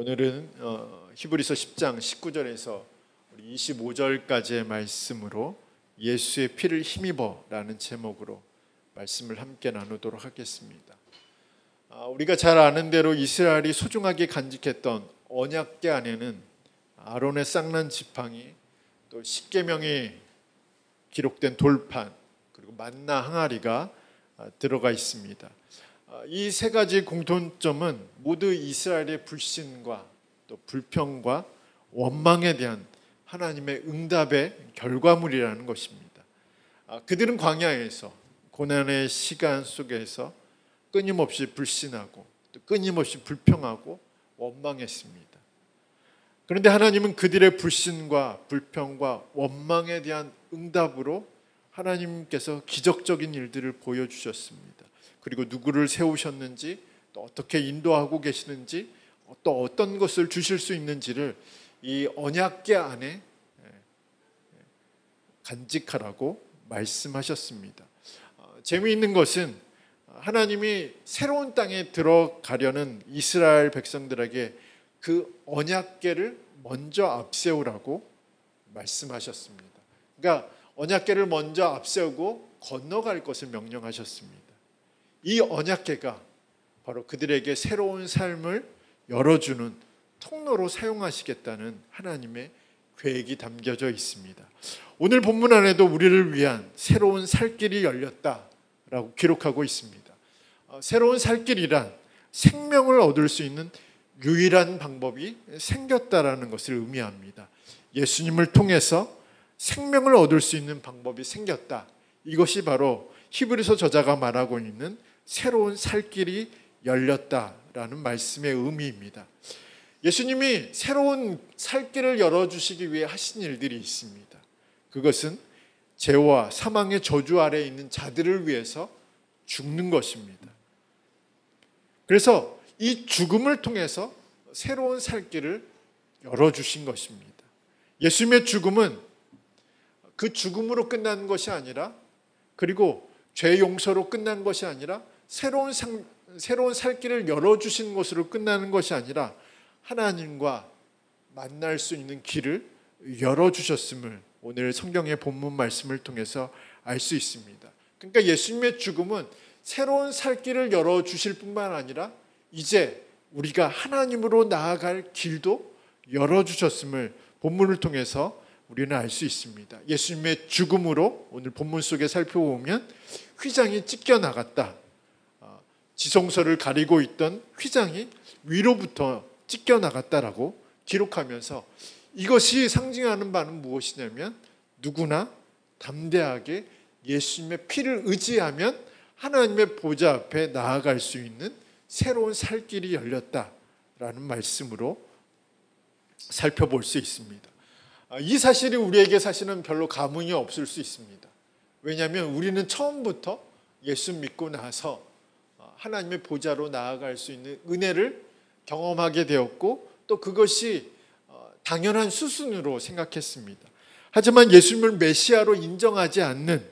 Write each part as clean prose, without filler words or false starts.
오늘은 히브리서 10장 19절에서 25절까지의 말씀으로 예수의 피를 힘입어 라는 제목으로 말씀을 함께 나누도록 하겠습니다. 우리가 잘 아는 대로 이스라엘이 소중하게 간직했던 언약궤 안에는 아론의 쌍난 지팡이, 또 십계명이 기록된 돌판, 그리고 만나 항아리가 들어가 있습니다. 이 세 가지 공통점은 모두 이스라엘의 불신과 또 불평과 원망에 대한 하나님의 응답의 결과물이라는 것입니다. 그들은 광야에서 고난의 시간 속에서 끊임없이 불신하고 또 끊임없이 불평하고 원망했습니다. 그런데 하나님은 그들의 불신과 불평과 원망에 대한 응답으로 하나님께서 기적적인 일들을 보여주셨습니다. 그리고 누구를 세우셨는지, 또 어떻게 인도하고 계시는지, 또 어떤 것을 주실 수 있는지를 이 언약궤 안에 간직하라고 말씀하셨습니다. 재미있는 것은 하나님이 새로운 땅에 들어가려는 이스라엘 백성들에게 그 언약궤를 먼저 앞세우라고 말씀하셨습니다. 그러니까 언약궤를 먼저 앞세우고 건너갈 것을 명령하셨습니다. 이 언약궤가 바로 그들에게 새로운 삶을 열어주는 통로로 사용하시겠다는 하나님의 계획이 담겨져 있습니다. 오늘 본문 안에도 우리를 위한 새로운 살 길이 열렸다라고 기록하고 있습니다. 새로운 살 길이란 생명을 얻을 수 있는 유일한 방법이 생겼다라는 것을 의미합니다. 예수님을 통해서 생명을 얻을 수 있는 방법이 생겼다. 이것이 바로 히브리서 저자가 말하고 있는 새로운 살 길이 열렸다라는 말씀의 의미입니다. 예수님이 새로운 살 길을 열어주시기 위해 하신 일들이 있습니다. 그것은 죄와 사망의 저주 아래에 있는 자들을 위해서 죽는 것입니다. 그래서 이 죽음을 통해서 새로운 살 길을 열어주신 것입니다. 예수님의 죽음은 그 죽음으로 끝나는 것이 아니라, 그리고 죄 용서로 끝난 것이 아니라, 새로운 살 길을 열어주신 것으로 끝나는 것이 아니라 하나님과 만날 수 있는 길을 열어주셨음을 오늘 성경의 본문 말씀을 통해서 알 수 있습니다. 그러니까 예수님의 죽음은 새로운 살 길을 열어주실 뿐만 아니라 이제 우리가 하나님으로 나아갈 길도 열어주셨음을 본문을 통해서 우리는 알 수 있습니다. 예수님의 죽음으로 오늘 본문 속에 살펴보면 휘장이 찢겨나갔다. 지성소를 가리고 있던 휘장이 위로부터 찢겨나갔다라고 기록하면서 이것이 상징하는 바는 무엇이냐면 누구나 담대하게 예수님의 피를 의지하면 하나님의 보좌 앞에 나아갈 수 있는 새로운 살 길이 열렸다라는 말씀으로 살펴볼 수 있습니다. 이 사실이 우리에게 사실은 별로 감흥이 없을 수 있습니다. 왜냐하면 우리는 처음부터 예수 믿고 나서 하나님의 보좌로 나아갈 수 있는 은혜를 경험하게 되었고 또 그것이 당연한 수순으로 생각했습니다. 하지만 예수님을 메시아로 인정하지 않는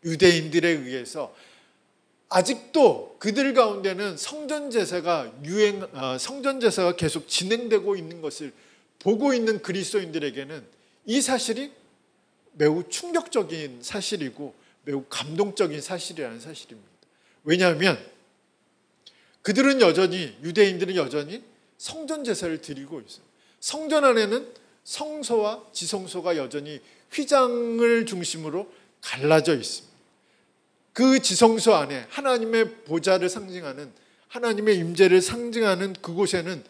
유대인들에 의해서 아직도 그들 가운데는 성전제사가 계속 진행되고 있는 것을 보고 있는 그리스도인들에게는 이 사실이 매우 충격적인 사실이고 매우 감동적인 사실이라는 사실입니다. 왜냐하면 유대인들은 여전히 성전 제사를 드리고 있어요. 성전 안에는 성소와 지성소가 여전히 휘장을 중심으로 갈라져 있습니다. 그 지성소 안에 하나님의 보좌를 상징하는, 하나님의 임재를 상징하는 그곳에는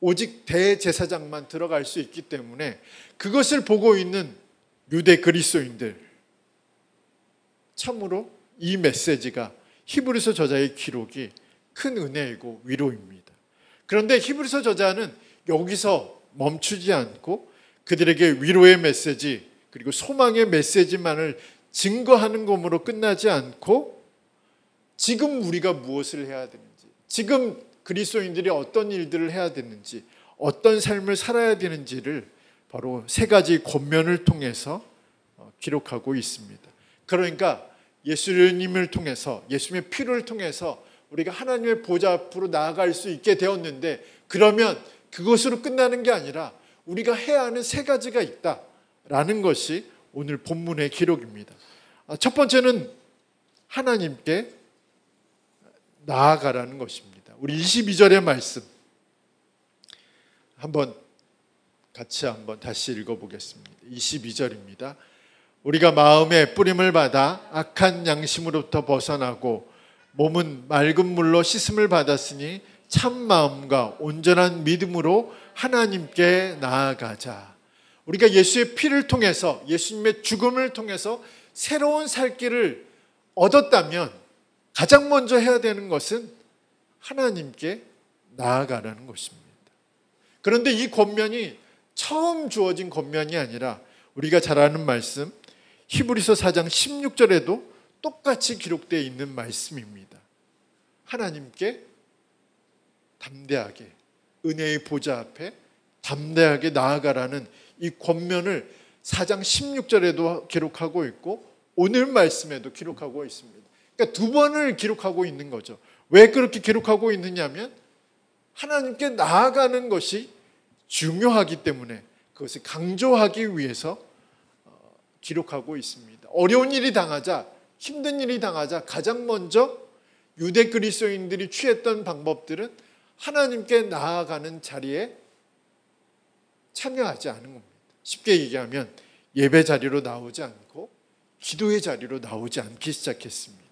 오직 대제사장만 들어갈 수 있기 때문에 그것을 보고 있는 유대 그리스도인들, 참으로 이 메시지가 히브리서 저자의 기록이 큰 은혜이고 위로입니다. 그런데 히브리서 저자는 여기서 멈추지 않고 그들에게 위로의 메시지 그리고 소망의 메시지만을 증거하는 것으로 끝나지 않고 지금 우리가 무엇을 해야 되는지, 지금 그리스도인들이 어떤 일들을 해야 되는지, 어떤 삶을 살아야 되는지를 바로 세 가지 권면을 통해서 기록하고 있습니다. 그러니까 예수님을 통해서, 예수님의 피를 통해서 우리가 하나님의 보좌 앞으로 나아갈 수 있게 되었는데, 그러면 그것으로 끝나는 게 아니라 우리가 해야 하는 세 가지가 있다라는 것이 오늘 본문의 기록입니다. 첫 번째는 하나님께 나아가라는 것입니다. 우리 22절의 말씀 같이 다시 읽어보겠습니다. 22절입니다. 우리가 마음의 뿌림을 받아 악한 양심으로부터 벗어나고 몸은 맑은 물로 씻음을 받았으니 참 마음과 온전한 믿음으로 하나님께 나아가자. 우리가 예수의 피를 통해서, 예수님의 죽음을 통해서 새로운 살 길을 얻었다면 가장 먼저 해야 되는 것은 하나님께 나아가라는 것입니다. 그런데 이 권면이 처음 주어진 권면이 아니라 우리가 잘 아는 말씀 히브리서 4장 16절에도 똑같이 기록되어 있는 말씀입니다. 하나님께 담대하게, 은혜의 보좌 앞에 담대하게 나아가라는 이 권면을 4장 16절에도 기록하고 있고 오늘 말씀에도 기록하고 있습니다. 그러니까 두 번을 기록하고 있는 거죠. 왜 그렇게 기록하고 있느냐면 하나님께 나아가는 것이 중요하기 때문에 그것을 강조하기 위해서 기록하고 있습니다. 어려운 일이 당하자, 힘든 일이 당하자 가장 먼저 유대 그리스도인들이 취했던 방법들은 하나님께 나아가는 자리에 참여하지 않은 겁니다. 쉽게 얘기하면 예배 자리로 나오지 않고 기도의 자리로 나오지 않기 시작했습니다.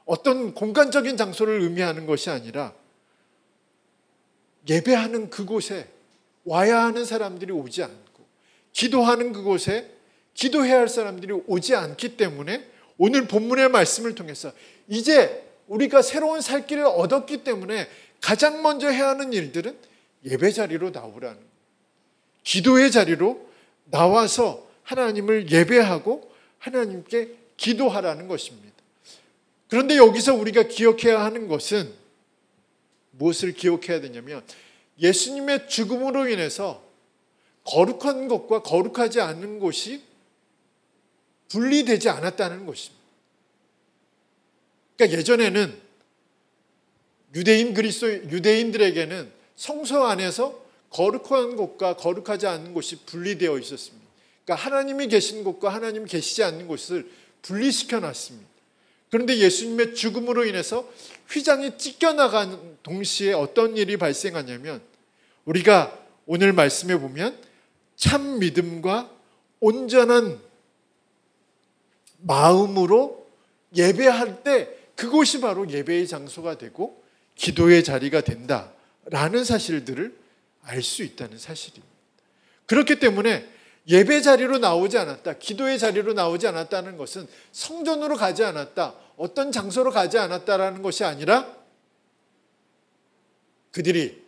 어떤 공간적인 장소를 의미하는 것이 아니라 예배하는 그곳에 와야 하는 사람들이 오지 않고 기도하는 그곳에 기도해야 할 사람들이 오지 않기 때문에 오늘 본문의 말씀을 통해서 이제 우리가 새로운 살 길을 얻었기 때문에 가장 먼저 해야 하는 일들은 예배 자리로 나오라는 거예요. 기도의 자리로 나와서 하나님을 예배하고 하나님께 기도하라는 것입니다. 그런데 여기서 우리가 기억해야 하는 것은 무엇을 기억해야 되냐면 예수님의 죽음으로 인해서 거룩한 것과 거룩하지 않은 곳이 분리되지 않았다는 것입니다. 그러니까 예전에는 유대인들에게는 성소 안에서 거룩한 곳과 거룩하지 않은 곳이 분리되어 있었습니다. 그러니까 하나님이 계신 곳과 하나님이 계시지 않는 곳을 분리시켜 놨습니다. 그런데 예수님의 죽음으로 인해서 휘장이 찢겨나간 동시에 어떤 일이 발생하냐면 우리가 오늘 말씀에 보면 참 믿음과 온전한 마음으로 예배할 때 그곳이 바로 예배의 장소가 되고 기도의 자리가 된다라는 사실들을 알 수 있다는 사실입니다. 그렇기 때문에 예배 자리로 나오지 않았다, 기도의 자리로 나오지 않았다는 것은 성전으로 가지 않았다, 어떤 장소로 가지 않았다라는 것이 아니라 그들이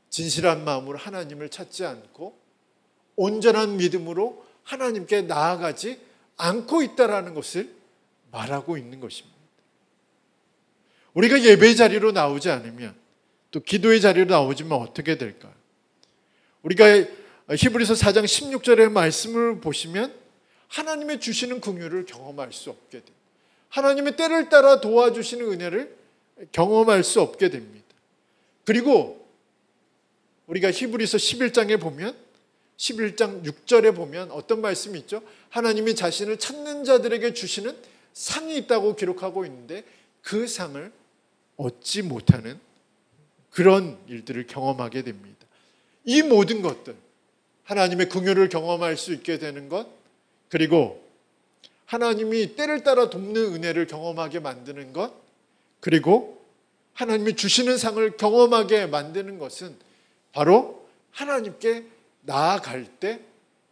진실한 마음으로 하나님을 찾지 않고 온전한 믿음으로 하나님께 나아가지 않고 있다라는 것을 말하고 있는 것입니다. 우리가 예배의 자리로 나오지 않으면 또 기도의 자리로 나오지만 어떻게 될까요? 우리가 히브리서 4장 16절의 말씀을 보시면 하나님의 주시는 긍휼을 경험할 수 없게 됩니다. 하나님의 때를 따라 도와주시는 은혜를 경험할 수 없게 됩니다. 그리고 우리가 히브리서 11장에 보면 11장 6절에 보면 어떤 말씀이 있죠? 하나님이 자신을 찾는 자들에게 주시는 상이 있다고 기록하고 있는데 그 상을 얻지 못하는 그런 일들을 경험하게 됩니다. 이 모든 것들, 하나님의 긍휼을 경험할 수 있게 되는 것, 그리고 하나님이 때를 따라 돕는 은혜를 경험하게 만드는 것, 그리고 하나님이 주시는 상을 경험하게 만드는 것은 바로 하나님께 나아갈 때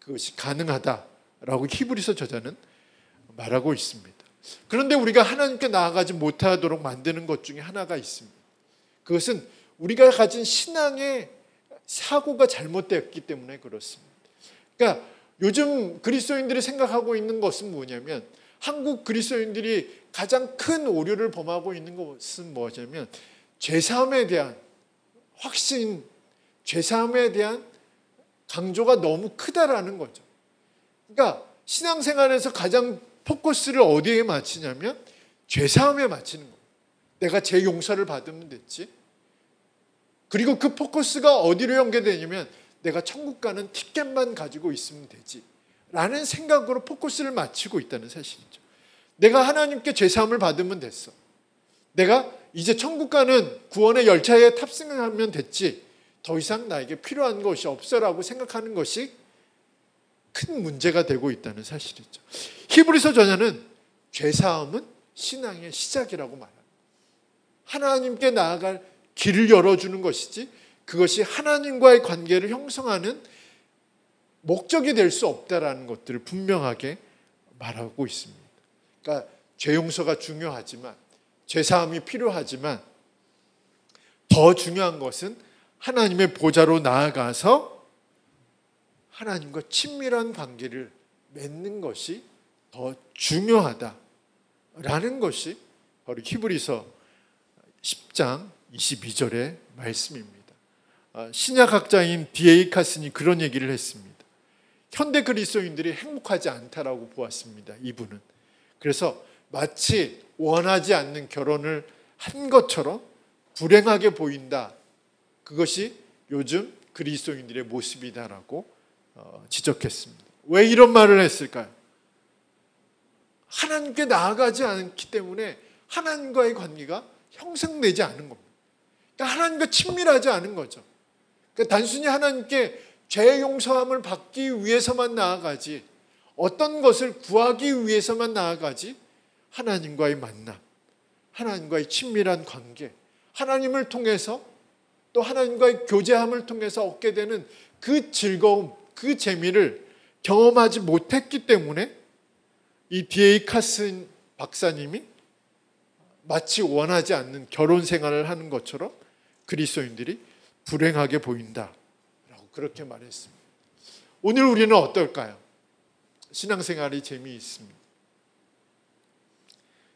그것이 가능하다라고 히브리서 저자는 말하고 있습니다. 그런데 우리가 하나님께 나아가지 못하도록 만드는 것 중에 하나가 있습니다. 그것은 우리가 가진 신앙의 사고가 잘못되었기 때문에 그렇습니다. 그러니까 요즘 그리스도인들이 생각하고 있는 것은 뭐냐면 한국 그리스도인들이 가장 큰 오류를 범하고 있는 것은 뭐냐면 죄사함에 대한 확신, 죄사함에 대한 강조가 너무 크다라는 거죠. 그러니까 신앙생활에서 가장 포커스를 어디에 맞추냐면 죄사함에 맞추는 거예요. 내가 죄 용서를 받으면 됐지. 그리고 그 포커스가 어디로 연계되냐면 내가 천국 가는 티켓만 가지고 있으면 되지 라는 생각으로 포커스를 맞추고 있다는 사실이죠. 내가 하나님께 죄사함을 받으면 됐어. 내가 이제 천국 가는 구원의 열차에 탑승하면 됐지. 더 이상 나에게 필요한 것이 없어라고 생각하는 것이 큰 문제가 되고 있다는 사실이죠. 히브리서 저자는 죄사함은 신앙의 시작이라고 말합니다. 하나님께 나아갈 길을 열어주는 것이지 그것이 하나님과의 관계를 형성하는 목적이 될 수 없다라는 것들을 분명하게 말하고 있습니다. 그러니까 죄 용서가 중요하지만 죄사함이 필요하지만 더 중요한 것은 하나님의 보좌로 나아가서 하나님과 친밀한 관계를 맺는 것이 더 중요하다라는 것이 바로 히브리서 10장 22절의 말씀입니다. 신약학자인 D.A. 카슨이 그런 얘기를 했습니다. 현대 그리스도인들이 행복하지 않다라고 보았습니다. 이분은. 그래서 마치 원하지 않는 결혼을 한 것처럼 불행하게 보인다. 그것이 요즘 그리스도인들의 모습이다라고 지적했습니다. 왜 이런 말을 했을까요? 하나님께 나아가지 않기 때문에 하나님과의 관계가 형성되지 않은 겁니다. 그러니까 하나님과 친밀하지 않은 거죠. 그러니까 단순히 하나님께 죄 용서함을 받기 위해서만 나아가지 어떤 것을 구하기 위해서만 나아가지 하나님과의 만남, 하나님과의 친밀한 관계, 하나님을 통해서 또 하나님과의 교제함을 통해서 얻게 되는 그 즐거움, 그 재미를 경험하지 못했기 때문에 이 D.A. 카슨 박사님이 마치 원하지 않는 결혼 생활을 하는 것처럼 그리스도인들이 불행하게 보인다라고 그렇게 말했습니다. 오늘 우리는 어떨까요? 신앙생활이 재미있습니다.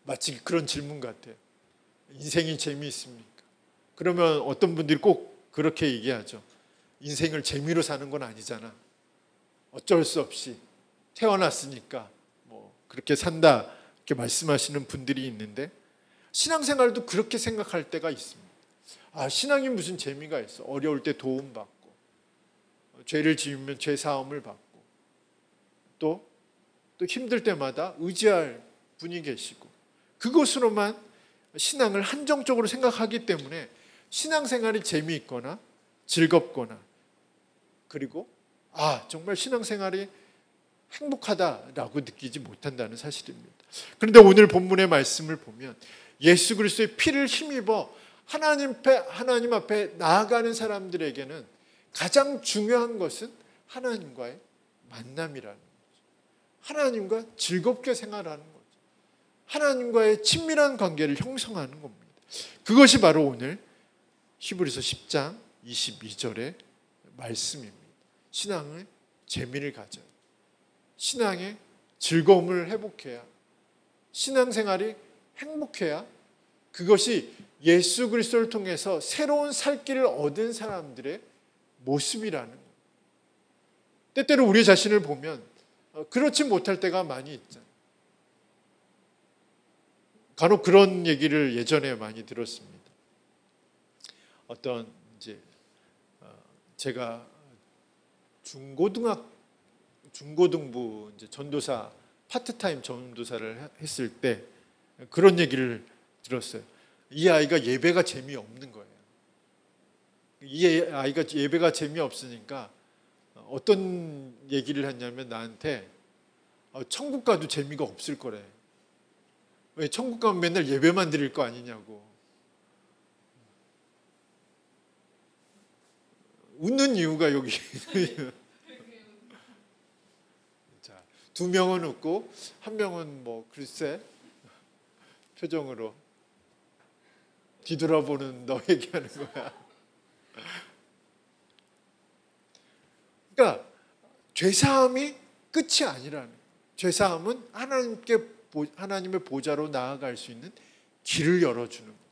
마치 그런 질문 같아요. 인생이 재미있습니까? 그러면 어떤 분들이 꼭 그렇게 얘기하죠. 인생을 재미로 사는 건 아니잖아. 어쩔 수 없이 태어났으니까 뭐 그렇게 산다 이렇게 말씀하시는 분들이 있는데 신앙생활도 그렇게 생각할 때가 있습니다. 아, 신앙이 무슨 재미가 있어. 어려울 때 도움받고 죄를 지으면 죄사함을 받고 또 힘들 때마다 의지할 분이 계시고 그것으로만 신앙을 한정적으로 생각하기 때문에 신앙생활이 재미있거나 즐겁거나 그리고 정말 신앙생활이 행복하다라고 느끼지 못한다는 사실입니다. 그런데 오늘 본문의 말씀을 보면 예수 그리스도의 피를 힘입어 하나님 앞에 나아가는 사람들에게는 가장 중요한 것은 하나님과의 만남이라는 거죠. 하나님과 즐겁게 생활하는 거죠. 하나님과의 친밀한 관계를 형성하는 겁니다. 그것이 바로 오늘 히브리서 10장 22절의 말씀입니다. 신앙의 재미를 가져야, 신앙의 즐거움을 회복해야, 신앙생활이 행복해야 그것이 예수 그리스도를 통해서 새로운 살 길을 얻은 사람들의 모습이라는 거예요. 때때로 우리 자신을 보면 그렇지 못할 때가 많이 있잖아요. 간혹 그런 얘기를 예전에 많이 들었습니다. 어떤 제가 중고등부 전도사 파트타임 전도사를 했을 때 그런 얘기를 들었어요. 이 아이가 예배가 재미없는 거예요. 이 아이가 예배가 재미없으니까 어떤 얘기를 했냐면 나한테 천국 가도 재미가 없을 거래. 왜 천국 가면 맨날 예배만 드릴 거 아니냐고. 웃는 이유가 여기. 자, 두 명은 웃고 한 명은 뭐 글쎄 표정으로 뒤돌아보는 너 얘기하는 거야. 그러니까 죄사함이 끝이 아니라는 거예요. 죄사함은 하나님의 보좌로 나아갈 수 있는 길을 열어주는 거예요.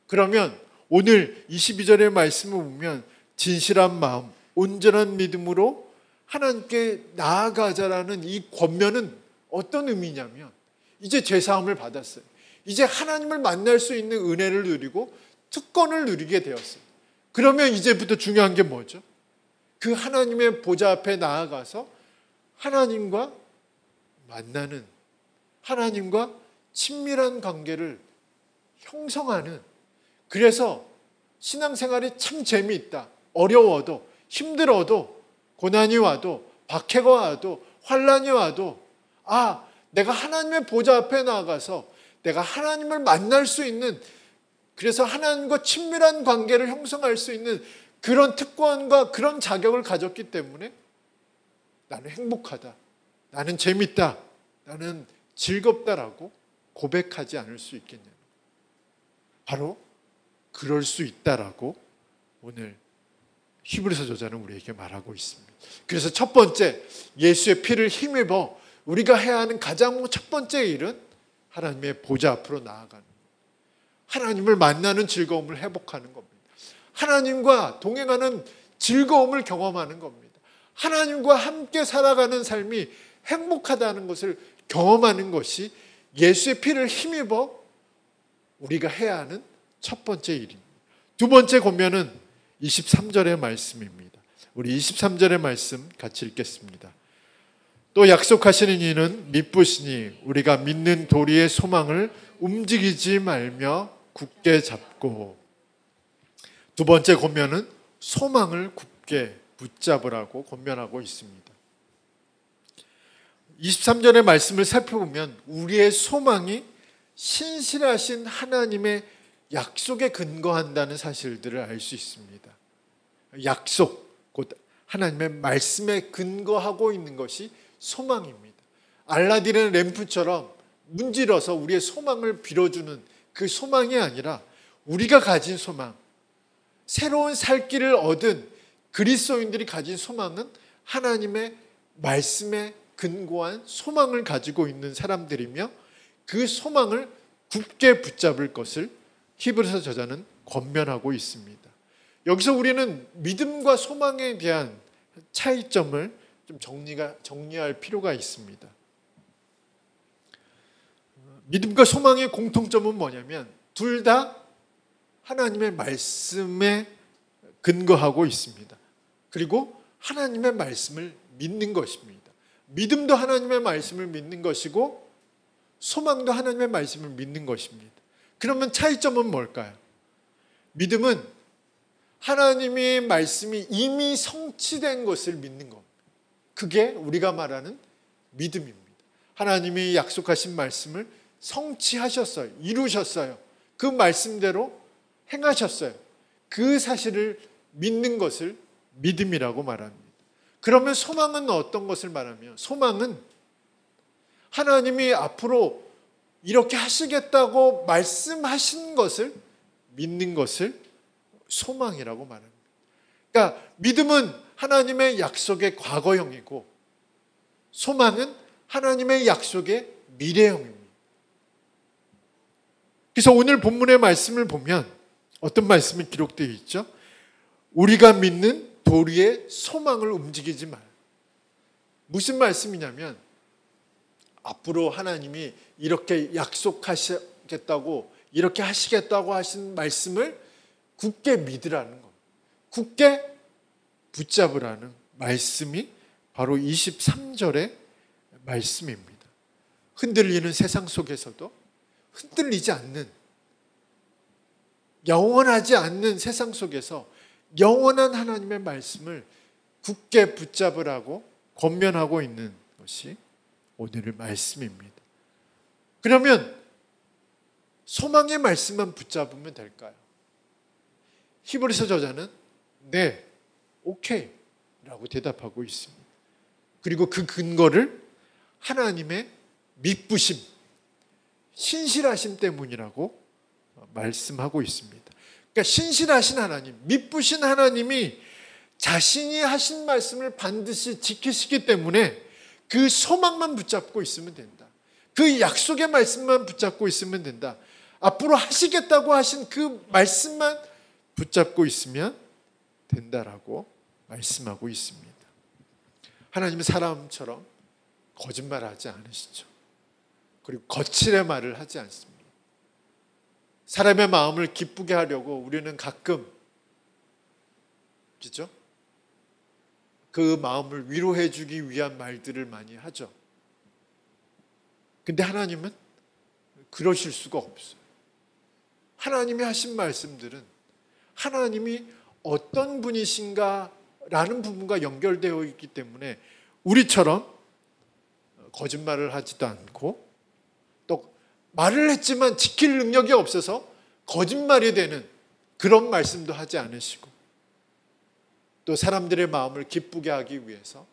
그러면 오늘 22절의 말씀을 보면 진실한 마음, 온전한 믿음으로 하나님께 나아가자라는 이 권면은 어떤 의미냐면 이제 죄사함을 받았어요. 이제 하나님을 만날 수 있는 은혜를 누리고 특권을 누리게 되었어요. 그러면 이제부터 중요한 게 뭐죠? 그 하나님의 보좌 앞에 나아가서 하나님과 만나는, 하나님과 친밀한 관계를 형성하는, 그래서 신앙생활이 참 재미있다. 어려워도, 힘들어도, 고난이 와도, 박해가 와도, 환란이 와도, 내가 하나님의 보좌 앞에 나아가서 내가 하나님을 만날 수 있는, 그래서 하나님과 친밀한 관계를 형성할 수 있는 그런 특권과 그런 자격을 가졌기 때문에 나는 행복하다, 나는 재밌다, 나는 즐겁다라고 고백하지 않을 수 있겠냐. 바로 그럴 수 있다라고 오늘 히브리서 저자는 우리에게 말하고 있습니다. 그래서 첫 번째, 예수의 피를 힘입어 우리가 해야 하는 가장 첫 번째 일은 하나님의 보좌 앞으로 나아가는 거예요. 하나님을 만나는 즐거움을 회복하는 겁니다. 하나님과 동행하는 즐거움을 경험하는 겁니다. 하나님과 함께 살아가는 삶이 행복하다는 것을 경험하는 것이 예수의 피를 힘입어 우리가 해야 하는 첫 번째 일입니다. 두 번째 권면은 23절의 말씀입니다. 우리 23절의 말씀 같이 읽겠습니다. 또 약속하시는 이는 미쁘시니 우리가 믿는 도리의 소망을 움직이지 말며 굳게 잡고. 두 번째 권면은 소망을 굳게 붙잡으라고 권면하고 있습니다. 23절의 말씀을 살펴보면 우리의 소망이 신실하신 하나님의 약속에 근거한다는 사실들을 알 수 있습니다. 약속, 곧 하나님의 말씀에 근거하고 있는 것이 소망입니다. 알라딘의 램프처럼 문질러서 우리의 소망을 빌어주는 그 소망이 아니라 우리가 가진 소망, 새로운 살 길을 얻은 그리스도인들이 가진 소망은 하나님의 말씀에 근거한 소망을 가지고 있는 사람들이며 그 소망을 굳게 붙잡을 것을 히브리서 저자는 권면하고 있습니다. 여기서 우리는 믿음과 소망에 대한 차이점을 좀 정리할 필요가 있습니다. 믿음과 소망의 공통점은 뭐냐면 둘 다 하나님의 말씀에 근거하고 있습니다. 그리고 하나님의 말씀을 믿는 것입니다. 믿음도 하나님의 말씀을 믿는 것이고 소망도 하나님의 말씀을 믿는 것입니다. 그러면 차이점은 뭘까요? 믿음은 하나님의 말씀이 이미 성취된 것을 믿는 겁니다. 그게 우리가 말하는 믿음입니다. 하나님이 약속하신 말씀을 성취하셨어요. 이루셨어요. 그 말씀대로 행하셨어요. 그 사실을 믿는 것을 믿음이라고 말합니다. 그러면 소망은 어떤 것을 말하며? 소망은 하나님이 앞으로 이렇게 하시겠다고 말씀하신 것을 믿는 것을 소망이라고 말합니다. 그러니까 믿음은 하나님의 약속의 과거형이고 소망은 하나님의 약속의 미래형입니다. 그래서 오늘 본문의 말씀을 보면 어떤 말씀이 기록되어 있죠? 우리가 믿는 도리의 소망을 움직이지 말. 무슨 말씀이냐면 앞으로 하나님이 이렇게 약속하시겠다고 이렇게 하시겠다고 하신 말씀을 굳게 믿으라는 것, 굳게 붙잡으라는 말씀이 바로 23절의 말씀입니다. 흔들리는 세상 속에서도 흔들리지 않는, 영원하지 않는 세상 속에서 영원한 하나님의 말씀을 굳게 붙잡으라고 권면하고 있는 것이 오늘의 말씀입니다. 그러면 소망의 말씀만 붙잡으면 될까요? 히브리서 저자는 네, 오케이 라고 대답하고 있습니다. 그리고 그 근거를 하나님의 미쁘심, 신실하심 때문이라고 말씀하고 있습니다. 그러니까 신실하신 하나님, 미쁘신 하나님이 자신이 하신 말씀을 반드시 지키시기 때문에 그 소망만 붙잡고 있으면 된다. 그 약속의 말씀만 붙잡고 있으면 된다. 앞으로 하시겠다고 하신 그 말씀만 붙잡고 있으면 된다라고 말씀하고 있습니다. 하나님은 사람처럼 거짓말하지 않으시죠. 그리고 거칠의 말을 하지 않습니다. 사람의 마음을 기쁘게 하려고 우리는 가끔 그죠? 그 마음을 위로해 주기 위한 말들을 많이 하죠. 근데 하나님은 그러실 수가 없어요. 하나님이 하신 말씀들은 하나님이 어떤 분이신가라는 부분과 연결되어 있기 때문에 우리처럼 거짓말을 하지도 않고 또 말을 했지만 지킬 능력이 없어서 거짓말이 되는 그런 말씀도 하지 않으시고 또 사람들의 마음을 기쁘게 하기 위해서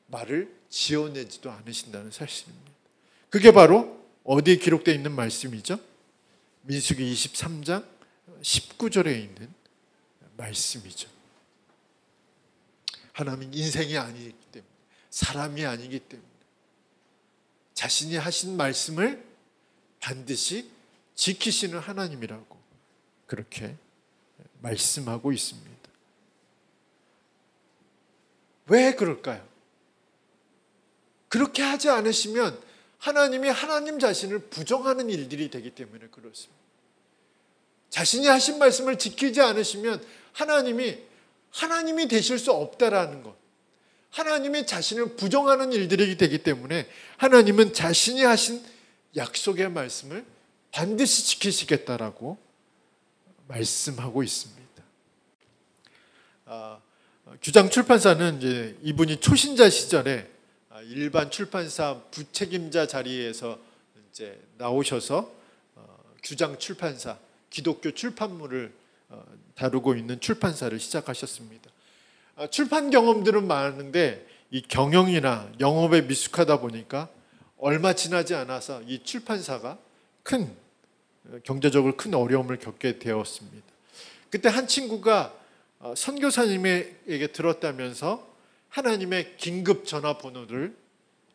말을 지어내지도 않으신다는 사실입니다. 그게 바로 어디에 기록되어 있는 말씀이죠? 민수기 23장 19절에 있는 말씀이죠. 하나님은 인생이 아니기 때문에, 사람이 아니기 때문에 자신이 하신 말씀을 반드시 지키시는 하나님이라고 그렇게 말씀하고 있습니다. 왜 그럴까요? 그렇게 하지 않으시면 하나님이 하나님 자신을 부정하는 일들이 되기 때문에 그렇습니다. 자신이 하신 말씀을 지키지 않으시면 하나님이 되실 수 없다라는 것, 하나님이 자신을 부정하는 일들이 되기 때문에 하나님은 자신이 하신 약속의 말씀을 반드시 지키시겠다라고 말씀하고 있습니다. 규장 출판사는 이제 이분이 초신자 시절에 일반 출판사 부책임자 자리에서 이제 나오셔서 규장 출판사, 기독교 출판물을 다루고 있는 출판사를 시작하셨습니다. 출판 경험들은 많은데 이 경영이나 영업에 미숙하다 보니까 얼마 지나지 않아서 이 출판사가 경제적으로 큰 어려움을 겪게 되었습니다. 그때 한 친구가 선교사님에게 들었다면서 하나님의 긴급 전화번호를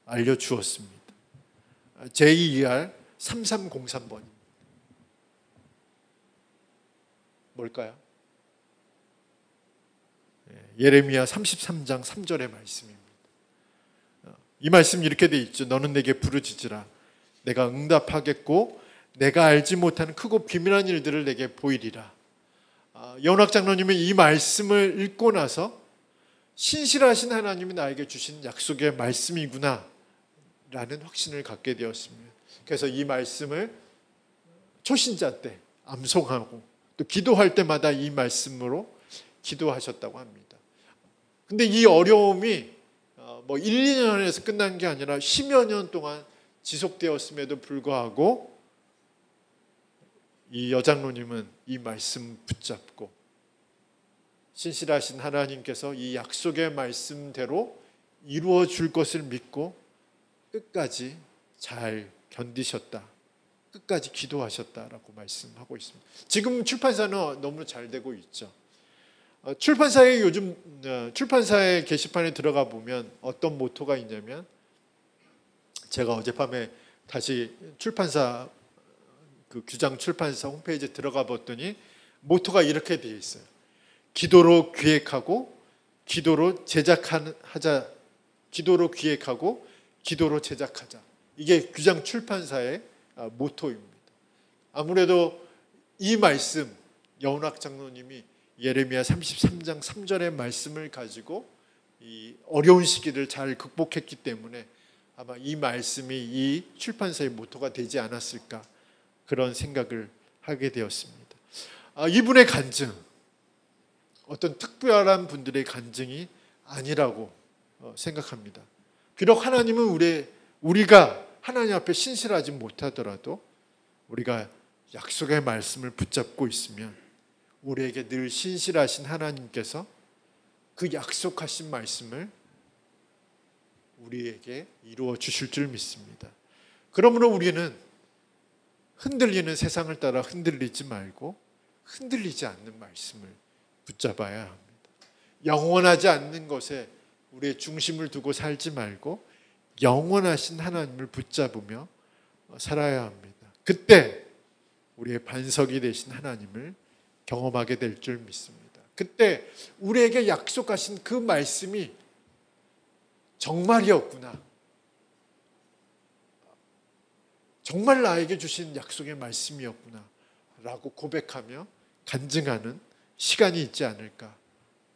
알려주었습니다. JER 3303번입니다. 뭘까요? 예레미야 33장 3절의 말씀입니다. 이 말씀 이렇게 돼 있죠. 너는 내게 부르짖으라. 내가 응답하겠고 내가 알지 못하는 크고 비밀한 일들을 내게 보이리라. 여운학 장로님은 이 말씀을 읽고 나서 신실하신 하나님이 나에게 주신 약속의 말씀이구나 라는 확신을 갖게 되었습니다. 그래서 이 말씀을 초신자 때 암송하고 또 기도할 때마다 이 말씀으로 기도하셨다고 합니다. 근데 이 어려움이 1, 2년에서 끝난 게 아니라 10여 년 동안 지속되었음에도 불구하고 이 여장로님은 이 말씀 붙잡고 신실하신 하나님께서 이 약속의 말씀대로 이루어 줄 것을 믿고 끝까지 잘 견디셨다. 끝까지 기도하셨다라고 말씀하고 있습니다. 지금 출판사는 너무 잘 되고 있죠. 출판사의 게시판에 들어가 보면 어떤 모토가 있냐면 제가 어젯밤에 다시 출판사 그 규장 출판사 홈페이지에 들어가 봤더니 모토가 이렇게 되어 있어요. 기도로 기획하고 기도로 제작하자. 기도로 기획하고 기도로 제작하자. 이게 규장 출판사의 모토입니다. 아무래도 이 말씀 여운학 장로님이 예레미야 33장 3절의 말씀을 가지고 이 어려운 시기를 잘 극복했기 때문에 아마 이 말씀이 이 출판사의 모토가 되지 않았을까 그런 생각을 하게 되었습니다. 이분의 간증, 어떤 특별한 분들의 간증이 아니라고 생각합니다. 비록 하나님은 우리가 하나님 앞에 신실하지 못하더라도 우리가 약속의 말씀을 붙잡고 있으면 우리에게 늘 신실하신 하나님께서 그 약속하신 말씀을 우리에게 이루어 주실 줄 믿습니다. 그러므로 우리는 흔들리는 세상을 따라 흔들리지 말고 흔들리지 않는 말씀을 붙잡아야 합니다. 영원하지 않는 것에 우리의 중심을 두고 살지 말고 영원하신 하나님을 붙잡으며 살아야 합니다. 그때 우리의 반석이 되신 하나님을 경험하게 될 줄 믿습니다. 그때 우리에게 약속하신 그 말씀이 정말이었구나. 정말 나에게 주신 약속의 말씀이었구나 라고 고백하며 간증하는 시간이 있지 않을까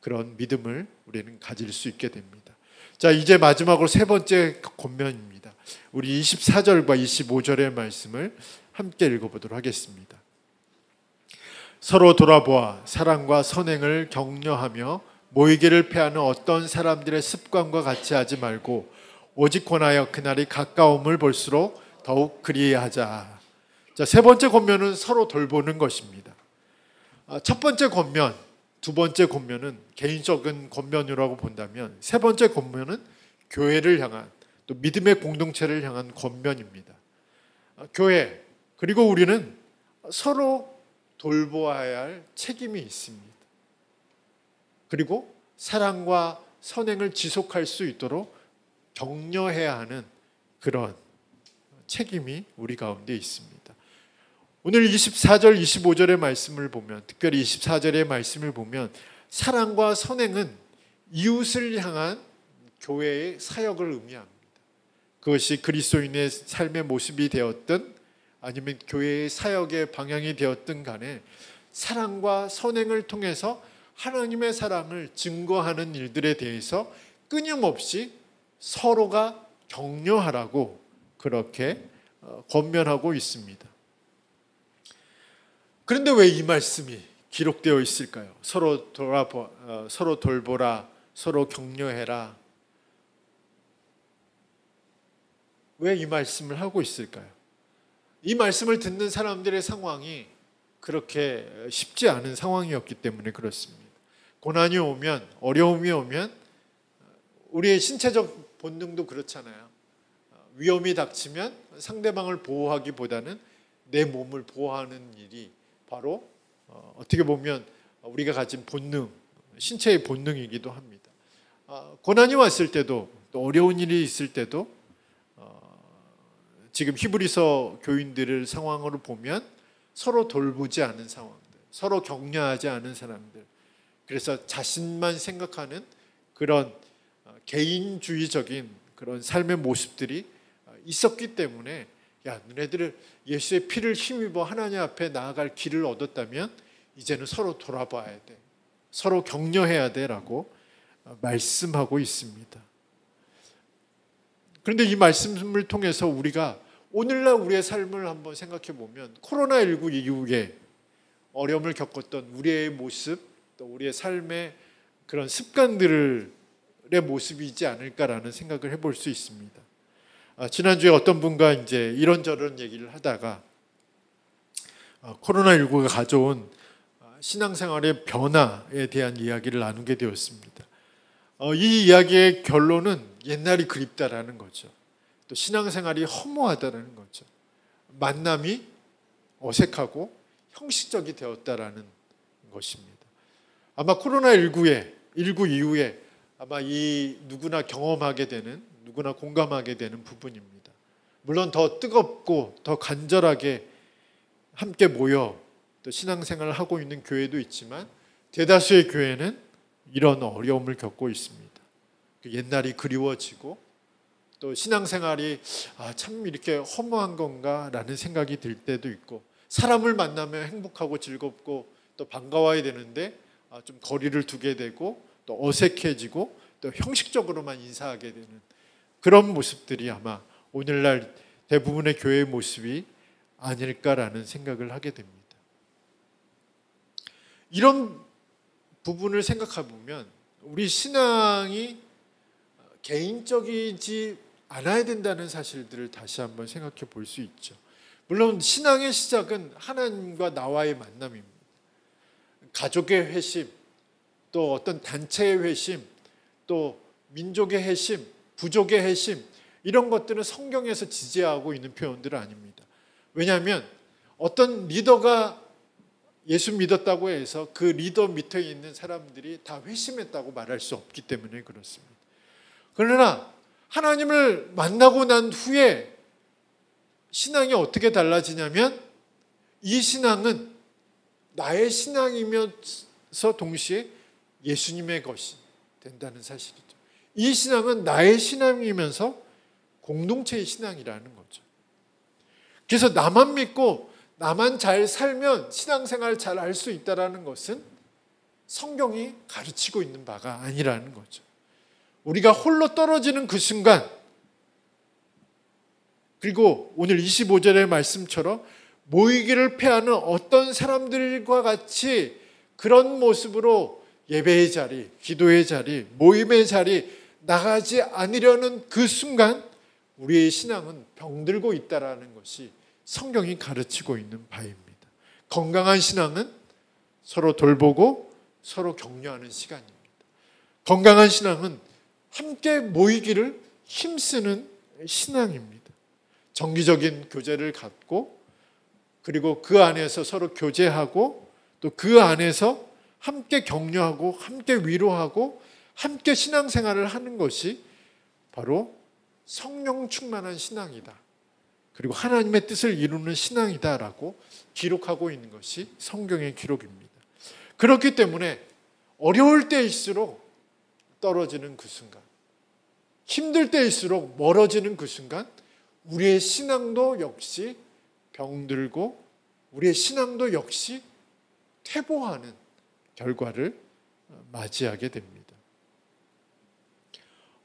그런 믿음을 우리는 가질 수 있게 됩니다. 자, 이제 마지막으로 세 번째 권면입니다. 우리 24절과 25절의 말씀을 함께 읽어보도록 하겠습니다. 서로 돌아보아 사랑과 선행을 격려하며 모이기를 패하는 어떤 사람들의 습관과 같이 하지 말고 오직 권하여 그날이 가까움을 볼수록 더욱 그리하자. 자, 세 번째 권면은 서로 돌보는 것입니다. 첫 번째 권면, 두 번째 권면은 개인적인 권면이라고 본다면, 세 번째 권면은 교회를 향한, 또 믿음의 공동체를 향한 권면입니다. 교회, 그리고 우리는 서로 돌보아야 할 책임이 있습니다. 그리고 사랑과 선행을 지속할 수 있도록 격려해야 하는 그런 책임이 우리 가운데 있습니다. 오늘 24절, 25절의 말씀을 보면, 특별히 24절의 말씀을 보면 사랑과 선행은 이웃을 향한 교회의 사역을 의미합니다. 그것이 그리스도인의 삶의 모습이 되었든 아니면 교회의 사역의 방향이 되었든 간에 사랑과 선행을 통해서 하나님의 사랑을 증거하는 일들에 대해서 끊임없이 서로가 격려하라고 그렇게 권면하고 있습니다. 그런데 왜 이 말씀이 기록되어 있을까요? 서로 돌보라, 서로 격려해라. 왜 이 말씀을 하고 있을까요? 이 말씀을 듣는 사람들의 상황이 그렇게 쉽지 않은 상황이었기 때문에 그렇습니다. 고난이 오면, 어려움이 오면 우리의 신체적 본능도 그렇잖아요. 위험이 닥치면 상대방을 보호하기보다는 내 몸을 보호하는 일이 바로 어떻게 보면 우리가 가진 본능, 신체의 본능이기도 합니다. 고난이 왔을 때도, 또 어려운 일이 있을 때도 지금 히브리서 교인들을 상황으로 보면 서로 돌보지 않은 상황들, 서로 격려하지 않은 사람들, 그래서 자신만 생각하는 그런 개인주의적인 그런 삶의 모습들이 있었기 때문에, 야, 너네들을 예수의 피를 힘입어 하나님 앞에 나아갈 길을 얻었다면 이제는 서로 돌아봐야 돼, 서로 격려해야 돼라고 말씀하고 있습니다. 그런데 이 말씀을 통해서 우리가 오늘날 우리의 삶을 한번 생각해 보면 코로나19 이후에 어려움을 겪었던 우리의 모습, 또 우리의 삶의 그런 습관들의 모습이지 않을까라는 생각을 해볼 수 있습니다. 지난주에 어떤 분과 이제 이런저런 얘기를 하다가 코로나19가 가져온 신앙생활의 변화에 대한 이야기를 나누게 되었습니다. 이 이야기의 결론은 옛날이 그립다라는 거죠. 또 신앙생활이 허무하다라는 거죠. 만남이 어색하고 형식적이 되었다라는 것입니다. 아마 코로나19 이후에 아마 이 누구나 경험하게 되는, 누구나 공감하게 되는 부분입니다. 물론 더 뜨겁고 더 간절하게 함께 모여 또 신앙생활을 하고 있는 교회도 있지만 대다수의 교회는 이런 어려움을 겪고 있습니다. 옛날이 그리워지고 또 신앙생활이 참 이렇게 허무한 건가라는 생각이 들 때도 있고, 사람을 만나면 행복하고 즐겁고 또 반가워야 되는데 좀 거리를 두게 되고 또 어색해지고 또 형식적으로만 인사하게 되는 그런 모습들이 아마 오늘날 대부분의 교회의 모습이 아닐까라는 생각을 하게 됩니다. 이런 부분을 생각해 보면 우리 신앙이 개인적이지 않아야 된다는 사실들을 다시 한번 생각해 볼 수 있죠. 물론 신앙의 시작은 하나님과 나와의 만남입니다. 가족의 회심, 또 어떤 단체의 회심, 또 민족의 회심, 부족의 회심, 이런 것들은 성경에서 지지하고 있는 표현들은 아닙니다. 왜냐하면 어떤 리더가 예수 믿었다고 해서 그 리더 밑에 있는 사람들이 다 회심했다고 말할 수 없기 때문에 그렇습니다. 그러나 하나님을 만나고 난 후에 신앙이 어떻게 달라지냐면, 이 신앙은 나의 신앙이면서 동시에 예수님의 것이 된다는 사실이죠. 이 신앙은 나의 신앙이면서 공동체의 신앙이라는 거죠. 그래서 나만 믿고 나만 잘 살면 신앙생활 잘 할 수 있다는 것은 성경이 가르치고 있는 바가 아니라는 거죠. 우리가 홀로 떨어지는 그 순간, 그리고 오늘 25절의 말씀처럼 모이기를 패하는 어떤 사람들과 같이 그런 모습으로 예배의 자리, 기도의 자리, 모임의 자리 나가지 않으려는 그 순간 우리의 신앙은 병들고 있다는 것이 성경이 가르치고 있는 바입니다. 건강한 신앙은 서로 돌보고 서로 격려하는 시간입니다. 건강한 신앙은 함께 모이기를 힘쓰는 신앙입니다. 정기적인 교제를 갖고 그리고 그 안에서 서로 교제하고 또 그 안에서 함께 격려하고 함께 위로하고 함께 신앙생활을 하는 것이 바로 성령 충만한 신앙이다. 그리고 하나님의 뜻을 이루는 신앙이다라고 기록하고 있는 것이 성경의 기록입니다. 그렇기 때문에 어려울 때일수록 떨어지는 그 순간, 힘들 때일수록 멀어지는 그 순간 우리의 신앙도 역시 병들고 우리의 신앙도 역시 퇴보하는 결과를 맞이하게 됩니다.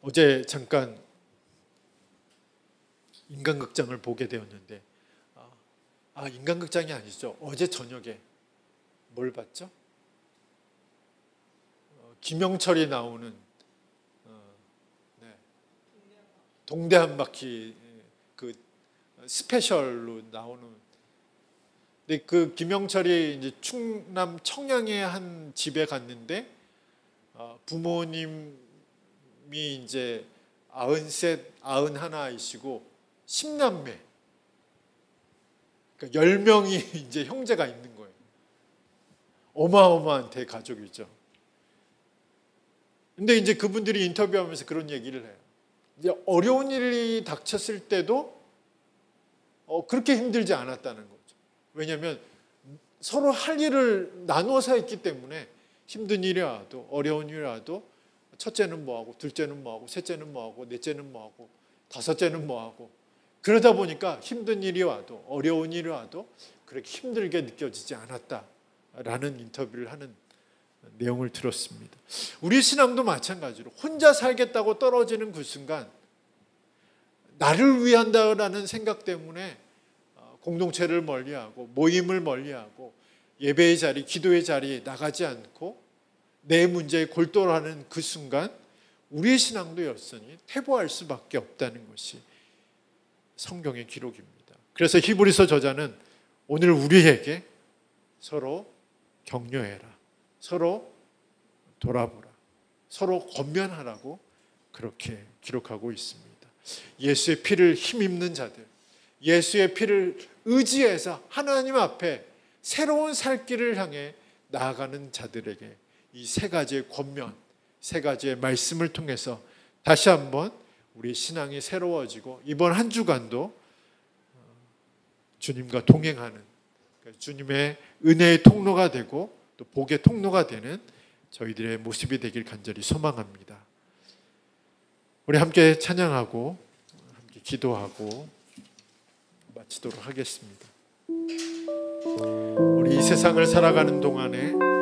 어제 잠깐 인간극장을 보게 되었는데 인간극장이 아니죠. 어제 저녁에 뭘 봤죠? 김영철이 나오는 동대 한 바퀴 그 스페셜로 나오는. 근데 그 김영철이 이제 충남 청양의 한 집에 갔는데 부모님이 이제 93, 91이시고 10남매, 그러니까 10명이 이제 형제가 있는 거예요. 어마어마한 대가족이죠. 근데 이제 그분들이 인터뷰하면서 그런 얘기를 해요. 이제 어려운 일이 닥쳤을 때도 그렇게 힘들지 않았다는 거죠. 왜냐하면 서로 할 일을 나누어서 했기 때문에 힘든 일이 와도 어려운 일이 와도 첫째는 뭐하고 둘째는 뭐하고 셋째는 뭐하고 넷째는 뭐하고 다섯째는 뭐하고 그러다 보니까 힘든 일이 와도 어려운 일이 와도 그렇게 힘들게 느껴지지 않았다라는 인터뷰를 하는 내용을 들었습니다. 우리 신앙도 마찬가지로 혼자 살겠다고 떨어지는 그 순간 나를 위한다라는 생각 때문에 공동체를 멀리하고 모임을 멀리하고 예배의 자리, 기도의 자리에 나가지 않고 내 문제에 골똘하는 그 순간 우리의 신앙도 여전히 퇴보할 수밖에 없다는 것이 성경의 기록입니다. 그래서 히브리서 저자는 오늘 우리에게 서로 격려해라, 서로 돌아보라, 서로 권면하라고 그렇게 기록하고 있습니다. 예수의 피를 힘입는 자들, 예수의 피를 의지해서 하나님 앞에 새로운 살 길을 향해 나아가는 자들에게 이 세 가지의 권면, 세 가지의 말씀을 통해서 다시 한번 우리 신앙이 새로워지고 이번 한 주간도 주님과 동행하는, 주님의 은혜의 통로가 되고 또 복의 통로가 되는 저희들의 모습이 되길 간절히 소망합니다. 우리 함께 찬양하고 함께 기도하고 마치도록 하겠습니다. 우리 이 세상을 살아가는 동안에